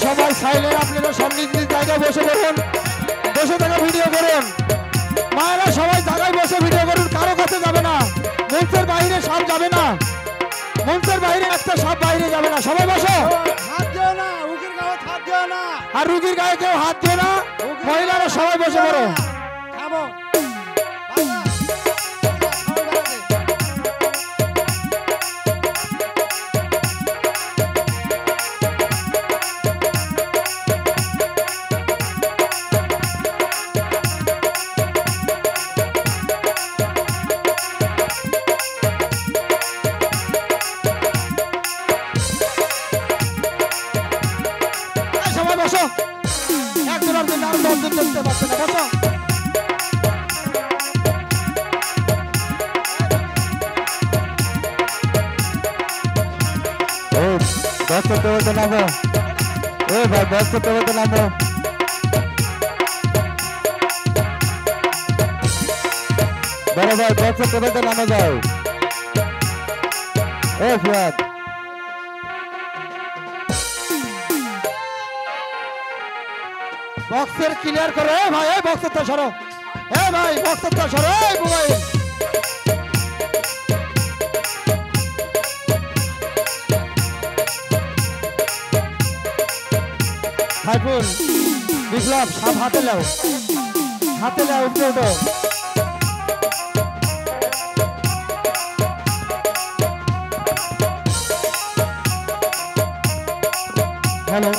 সবাই সাইলেন্ট, আপনারা সব নিজ নিজ জায়গায় বসে করুন, বসে থেকে ভিডিও করুন। মায়েরা সবাই জায়গায় বসে ভিডিও করুন, কারো কাছে যাবে না, মঞ্চের বাইরে সব যাবে না, মঞ্চের বাইরে একটা সব বাইরে যাবে না, সবাই বসো। হাত দিও না, রুগীর গায়ে হাত দিও না, আর রুগীর গায়ে কেউ হাত দিও না, মহিলারা সবাই বসে পড়ো। খাবো বসো, একজন আপনি নাম 10 জন দেখতে পাচ্ছেন না, বসো। বসতে বলতে নামো, ভাই বসতে বলতে নামো। বড় ভাই বসতে বলতে নামো যাও। ফুয়াদ বক্সের ক্লিয়ার করো, ভাই এই বক্সটা সরো, ভাই বক্সটা সরো, মোবাইল সাইফুল বিপ্লব সব হাতে লাও, হাতে লাও, উপরে ওঠো। হ্যালো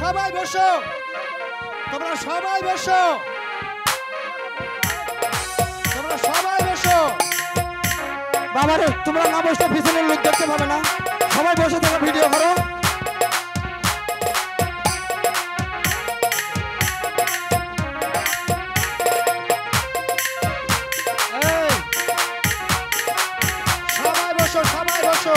সবাই বসো, তোমরা সবাই বসো, তোমরা সবাই বসো। বাবারে তোমরা না বসলে পিছনের লোক দেখতে পাবে না, সবাই বসে থেকে ভিডিও করো। সবাই বসো, সবাই বসো।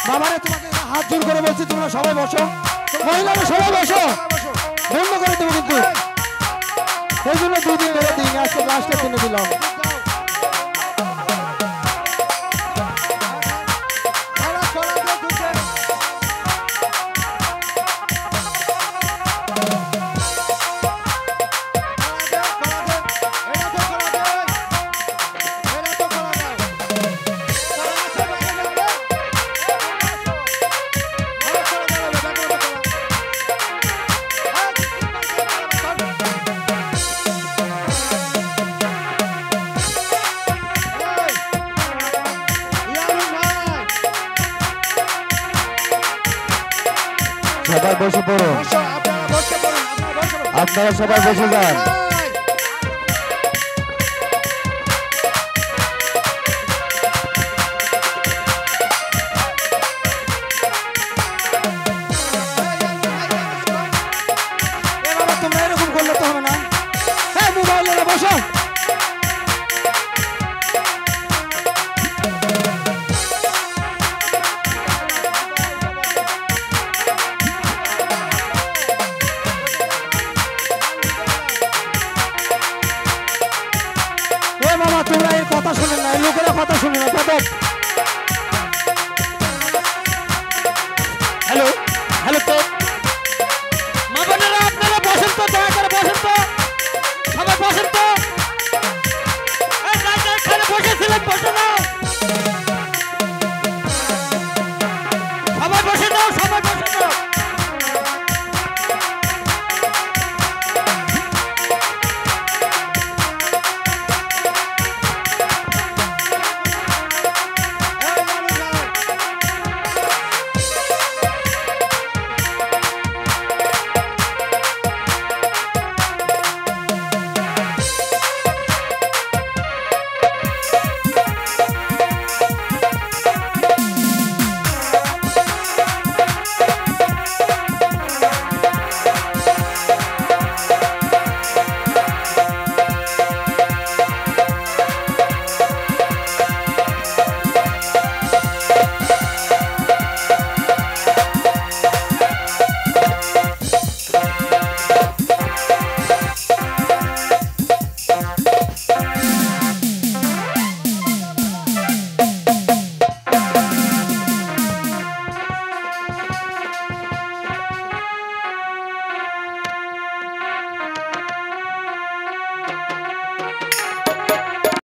বাবারে তোমাকে হাত জোর করে বলছি, তোমরা সবাই বসো, মহিলারা সবাই বসো, বন্ধ করে দেবো কিন্তু। সেই জন্য 2 দিন ধরে দিন, আজকে লাস্টের দিনে দিলাম। সবাই বসে পড়ো, আপনারা সবাই বসে যান। এ বাবা তোমরা এরকম করলে তো হবে না। হ্যাঁ মোবাইলেরা বসো। এ মামা তোমরা এর কথা শুনে না, এই লোকেরা কথা শুনে না বেদব। হ্যালো হ্যালো তো মা বোনেরা আপনারা বসেন তো, দয়া করে বসেন তো, সবাই বসেন তো। এই জায়গায় এখানে বসেছিলেন বসে নাও, সবাই বসে নাও, সবাই বসে নাও।